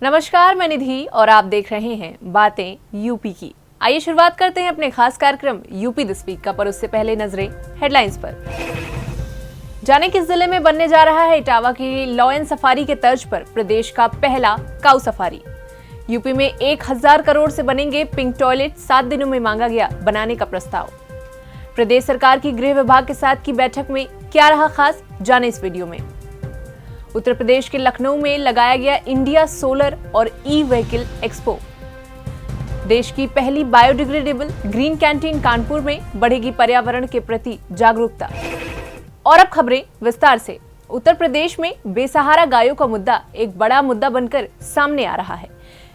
नमस्कार, मैं निधि और आप देख रहे हैं बातें यूपी की। आइए शुरुआत करते हैं अपने खास कार्यक्रम यूपी दिस वीक का, पर उससे पहले नजरें हेडलाइंस पर। जाने किस जिले में बनने जा रहा है इटावा की लॉयन सफारी के तर्ज पर प्रदेश का पहला काऊ सफारी। यूपी में 1000 करोड़ से बनेंगे पिंक टॉयलेट, 7 दिनों में मांगा गया बनाने का प्रस्ताव। प्रदेश सरकार की गृह विभाग के साथ की बैठक में क्या रहा खास, जाने इस वीडियो में। उत्तर प्रदेश के लखनऊ में लगाया गया इंडिया सोलर और ई व्हीकल एक्सपो। देश की पहली बायोडिग्रेडेबल ग्रीन कैंटीन कानपुर में बढ़ेगी पर्यावरण के प्रति जागरूकता। और अब खबरें विस्तार से। उत्तर प्रदेश में बेसहारा गायों का मुद्दा एक बड़ा मुद्दा बनकर सामने आ रहा है।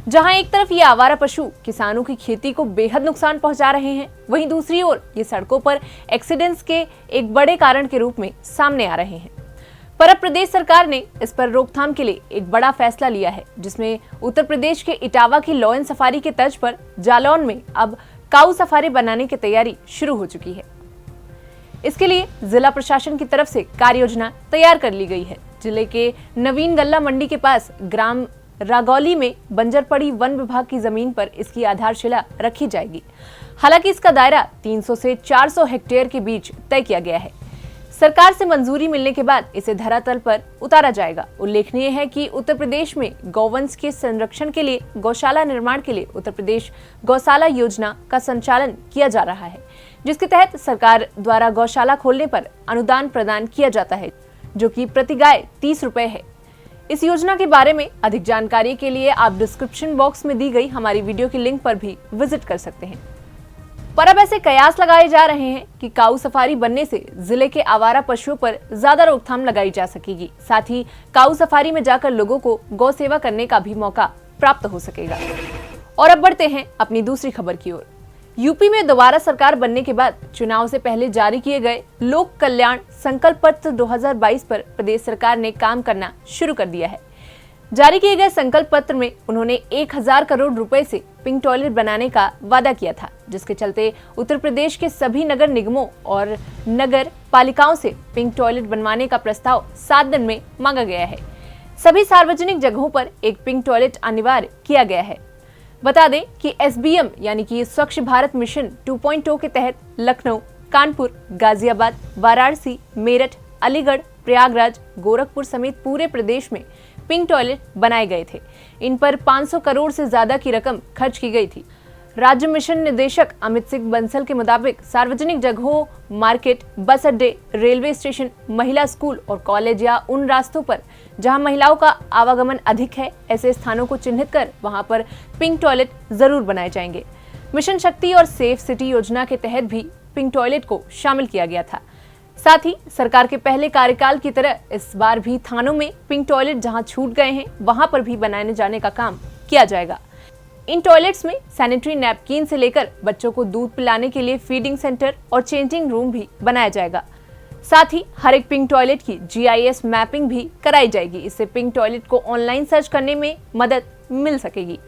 जहां एक तरफ ये आवारा पशु किसानों की खेती को बेहद नुकसान पहुंचा रहे हैं, वहीं दूसरी ओर ये सड़कों पर एक्सीडेंट्स के एक बड़े कारण के रूप में सामने आ रहे हैं। पर अब प्रदेश सरकार ने इस पर रोकथाम के लिए एक बड़ा फैसला लिया है, जिसमें उत्तर प्रदेश के इटावा की लॉयन सफारी के तर्ज पर जालौन में अब काऊ सफारी बनाने की तैयारी शुरू हो चुकी है। इसके लिए जिला प्रशासन की तरफ से कार्य योजना तैयार कर ली गई है। जिले के नवीन गल्ला मंडी के पास ग्राम रागौली में बंजर पड़ी वन विभाग की जमीन पर इसकी आधारशिला रखी जाएगी। हालांकि इसका दायरा 300 से 400 हेक्टेयर के बीच तय किया गया है। सरकार से मंजूरी मिलने के बाद इसे धरातल पर उतारा जाएगा। उल्लेखनीय है कि उत्तर प्रदेश में गौवंश के संरक्षण के लिए गौशाला निर्माण के लिए उत्तर प्रदेश गौशाला योजना का संचालन किया जा रहा है, जिसके तहत सरकार द्वारा गौशाला खोलने पर अनुदान प्रदान किया जाता है, जो कि प्रति गाय 30 रुपए है। इस योजना के बारे में अधिक जानकारी के लिए आप डिस्क्रिप्शन बॉक्स में दी गई हमारी वीडियो की लिंक पर भी विजिट कर सकते हैं। पर अब ऐसे कयास लगाए जा रहे हैं कि काऊ सफारी बनने से जिले के आवारा पशुओं पर ज्यादा रोकथाम लगाई जा सकेगी। साथ ही काऊ सफारी में जाकर लोगों को गौ सेवा करने का भी मौका प्राप्त हो सकेगा। और अब बढ़ते हैं अपनी दूसरी खबर की ओर। यूपी में दोबारा सरकार बनने के बाद चुनाव से पहले जारी किए गए लोक कल्याण संकल्प पत्र 2022 पर प्रदेश सरकार ने काम करना शुरू कर दिया है। जारी किए गए संकल्प पत्र में उन्होंने 1000 करोड़ रुपए से पिंक टॉयलेट बनाने का वादा किया था, जिसके चलते उत्तर प्रदेश के सभी नगर निगमों और नगर पालिकाओं से पिंक टॉयलेट बनवाने का प्रस्ताव 7 दिन में मांगा गया है। सभी सार्वजनिक जगहों पर एक पिंक टॉयलेट अनिवार्य किया गया है। बता दें कि SBM यानी कि स्वच्छ भारत मिशन 2.0 के तहत लखनऊ, कानपुर, गाजियाबाद, वाराणसी, मेरठ, अलीगढ़, प्रयागराज, गोरखपुर समेत पूरे प्रदेश में पिंक टॉयलेट बनाए गए थे। इन पर 500 करोड़ से ज्यादा की रकम खर्च की गई थी। राज्य मिशन निदेशक अमित सिंह बंसल के मुताबिक सार्वजनिक जगहों, मार्केट, बस अड्डे, रेलवे स्टेशन, महिला स्कूल और कॉलेज या उन रास्तों पर जहां महिलाओं का आवागमन अधिक है, ऐसे स्थानों को चिन्हित कर वहां पर पिंक टॉयलेट जरूर बनाए जाएंगे। मिशन शक्ति और सेफ सिटी योजना के तहत भी पिंक टॉयलेट को शामिल किया गया था। साथ ही सरकार के पहले कार्यकाल की तरह इस बार भी थानों में पिंक टॉयलेट जहां छूट गए हैं, वहां पर भी बनाने जाने का काम किया जाएगा। इन टॉयलेट्स में सैनिटरी नैपकिन से लेकर बच्चों को दूध पिलाने के लिए फीडिंग सेंटर और चेंजिंग रूम भी बनाया जाएगा। साथ ही हर एक पिंक टॉयलेट की GIS मैपिंग भी कराई जाएगी। इससे पिंक टॉयलेट को ऑनलाइन सर्च करने में मदद मिल सकेगी।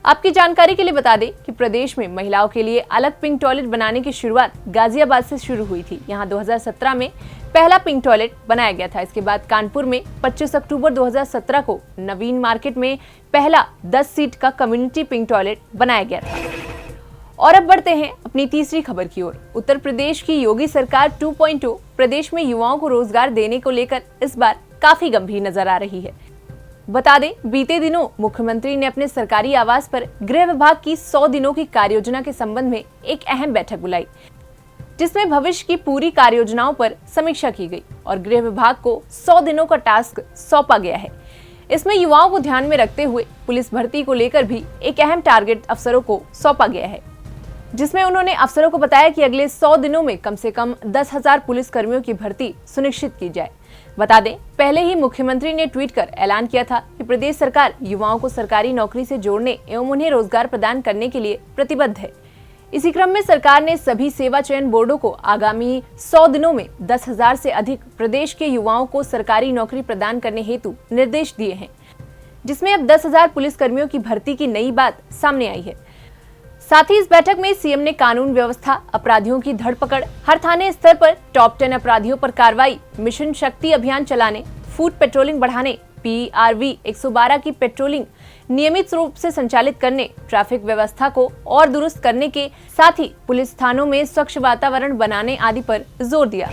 आपकी जानकारी के लिए बता दें कि प्रदेश में महिलाओं के लिए अलग पिंक टॉयलेट बनाने की शुरुआत गाजियाबाद से शुरू हुई थी। यहां 2017 में पहला पिंक टॉयलेट बनाया गया था। इसके बाद कानपुर में 25 अक्टूबर 2017 को नवीन मार्केट में पहला 10 सीट का कम्युनिटी पिंक टॉयलेट बनाया गया था। और अब बढ़ते हैं अपनी तीसरी खबर की ओर। उत्तर प्रदेश की योगी सरकार 2.0 प्रदेश में युवाओं को रोजगार देने को लेकर इस बार काफी गंभीर नजर आ रही है। बता दें, बीते दिनों मुख्यमंत्री ने अपने सरकारी आवास पर गृह विभाग की 100 दिनों की कार्य योजना के संबंध में एक अहम बैठक बुलाई, जिसमें भविष्य की पूरी कार्य योजनाओं पर समीक्षा की गई और गृह विभाग को 100 दिनों का टास्क सौंपा गया है। इसमें युवाओं को ध्यान में रखते हुए पुलिस भर्ती को लेकर भी एक अहम टारगेट अफसरों को सौंपा गया है, जिसमें उन्होंने अफसरों को बताया कि अगले 100 दिनों में कम से कम 10,000 पुलिस कर्मियों की भर्ती सुनिश्चित की जाए। बता दें, पहले ही मुख्यमंत्री ने ट्वीट कर ऐलान किया था कि प्रदेश सरकार युवाओं को सरकारी नौकरी से जोड़ने एवं उन्हें रोजगार प्रदान करने के लिए प्रतिबद्ध है। इसी क्रम में सरकार ने सभी सेवा चयन बोर्डों को आगामी 100 दिनों में 10,000 से अधिक प्रदेश के युवाओं को सरकारी नौकरी प्रदान करने हेतु निर्देश दिए हैं, जिसमें अब 10,000 पुलिस कर्मियों की भर्ती की नई बात सामने आई है। साथ ही इस बैठक में सीएम ने कानून व्यवस्था, अपराधियों की धरपकड़, हर थाने स्तर पर टॉप 10 अपराधियों पर कार्रवाई, मिशन शक्ति अभियान चलाने, फूड पेट्रोलिंग बढ़ाने, PRV 112 की पेट्रोलिंग नियमित रूप से संचालित करने, ट्रैफिक व्यवस्था को और दुरुस्त करने के साथ ही पुलिस थानों में स्वच्छ वातावरण बनाने आदि पर जोर दिया।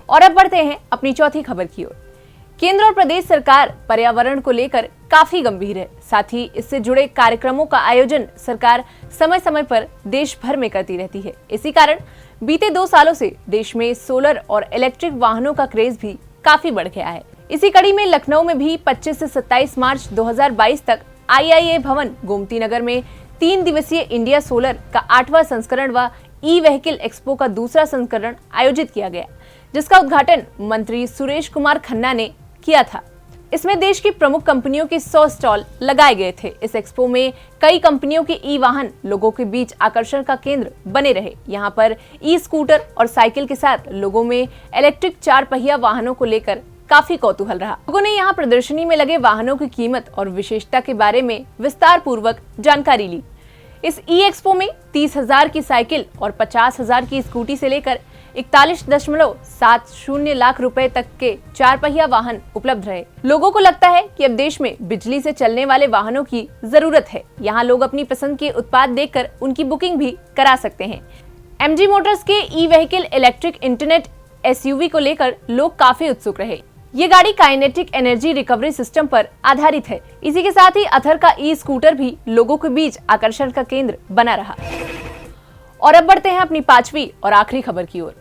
और अब बढ़ते हैं अपनी चौथी खबर की ओर। केंद्र और प्रदेश सरकार पर्यावरण को लेकर काफी गंभीर है। साथ ही इससे जुड़े कार्यक्रमों का आयोजन सरकार समय समय पर देश भर में करती रहती है। इसी कारण बीते 2 सालों से देश में सोलर और इलेक्ट्रिक वाहनों का क्रेज भी काफी बढ़ गया है। इसी कड़ी में लखनऊ में भी 25 से 27 मार्च 2022 तक IIA भवन गोमती नगर में 3 दिवसीय इंडिया सोलर का 8वां संस्करण व ई व्हीकल एक्सपो का दूसरा संस्करण आयोजित किया गया, जिसका उद्घाटन मंत्री सुरेश कुमार खन्ना ने किया था। इसमें देश की प्रमुख कंपनियों के 100 स्टॉल लगाए गए थे। इस एक्सपो में कई कंपनियों के ई वाहन लोगों के बीच आकर्षण का केंद्र बने रहे। यहाँ पर ई स्कूटर और साइकिल के साथ लोगों में इलेक्ट्रिक 4 पहिया वाहनों को लेकर काफी कौतूहल रहा। लोगों ने यहाँ प्रदर्शनी में लगे वाहनों की कीमत और विशेषता के बारे में विस्तार पूर्वक जानकारी ली। इस ई एक्सपो में 30,000 की साइकिल और 50,000 की स्कूटी से लेकर 41.70 लाख रुपए तक के 4 पहिया वाहन उपलब्ध रहे। लोगों को लगता है कि अब देश में बिजली से चलने वाले वाहनों की जरूरत है। यहाँ लोग अपनी पसंद के उत्पाद देखकर उनकी बुकिंग भी करा सकते हैं। MG मोटर्स के e vehicle electric internet SUV को लेकर लोग काफी उत्सुक रहे। ये गाड़ी काइनेटिक एनर्जी रिकवरी सिस्टम पर आधारित है। इसी के साथ ही अथर का ई स्कूटर भी लोगों के बीच आकर्षण का केंद्र बना रहा। और अब बढ़ते हैं अपनी 5वीं और आखिरी खबर की ओर।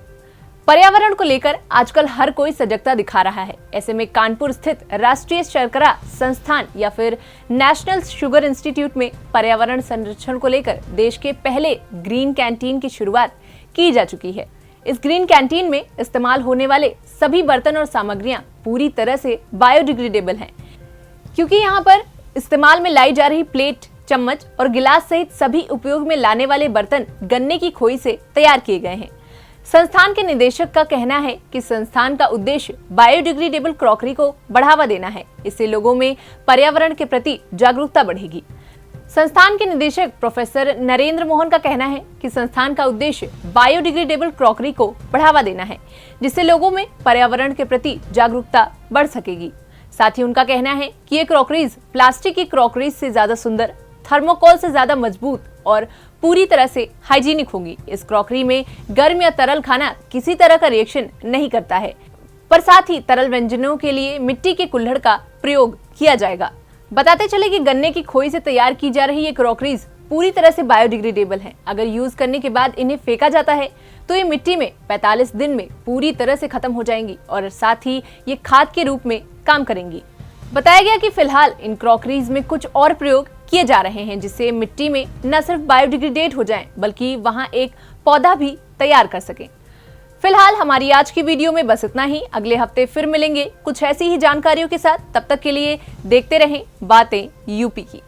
पर्यावरण को लेकर आजकल हर कोई सजगता दिखा रहा है। ऐसे में कानपुर स्थित राष्ट्रीय शर्करा संस्थान या फिर नेशनल शुगर इंस्टीट्यूट में पर्यावरण संरक्षण को लेकर देश के पहले ग्रीन कैंटीन की शुरुआत की जा चुकी है। इस ग्रीन कैंटीन में इस्तेमाल होने वाले सभी बर्तन और सामग्रियां पूरी तरह से बायोडिग्रेडेबल हैं, क्योंकि यहाँ पर इस्तेमाल में लाई जा रही प्लेट, चम्मच और गिलास सहित सभी उपयोग में लाने वाले बर्तन गन्ने की खोई से तैयार किए गए हैं। संस्थान के निदेशक का कहना है कि संस्थान का उद्देश्य बायोडिग्रेडेबल क्रॉकरी को बढ़ावा देना है। इससे लोगों में पर्यावरण के प्रति जागरूकता बढ़ेगी। संस्थान के निदेशक प्रोफेसर नरेंद्र मोहन का कहना है कि संस्थान का उद्देश्य बायोडिग्रेडेबल क्रॉकरी को बढ़ावा देना है, जिससे लोगों में पर्यावरण के प्रति जागरूकता बढ़ सकेगी। साथ ही उनका कहना है कि ये क्रॉकरीज प्लास्टिक की क्रॉकरीज से ज्यादा सुंदर, थर्मोकोल से ज्यादा मजबूत और पूरी तरह से हाइजीनिक होगी। इस क्रॉकरी में गर्म या तरल खाना किसी तरह का रिएक्शन नहीं करता है, पर साथ ही तरल व्यंजनों के लिए मिट्टी के कुल्हड़ का प्रयोग किया जाएगा। बताते चले कि गन्ने की खोई से तैयार की जा रही ये क्रॉकरीज पूरी तरह से बायोडिग्रेडेबल हैं। अगर यूज करने के बाद इन्हें फेंका जाता है तो ये मिट्टी में 45 दिन में पूरी तरह से खत्म हो जाएंगी और साथ ही ये खाद के रूप में काम करेंगी। बताया गया कि फिलहाल इन क्रॉकरीज में कुछ और प्रयोग किए जा रहे हैं, जिससे मिट्टी में न सिर्फ बायोडिग्रेडेट हो जाएं, बल्कि वहां एक पौधा भी तैयार कर सकें। फिलहाल हमारी आज की वीडियो में बस इतना ही। अगले हफ्ते फिर मिलेंगे कुछ ऐसी ही जानकारियों के साथ। तब तक के लिए देखते रहें बातें यूपी की।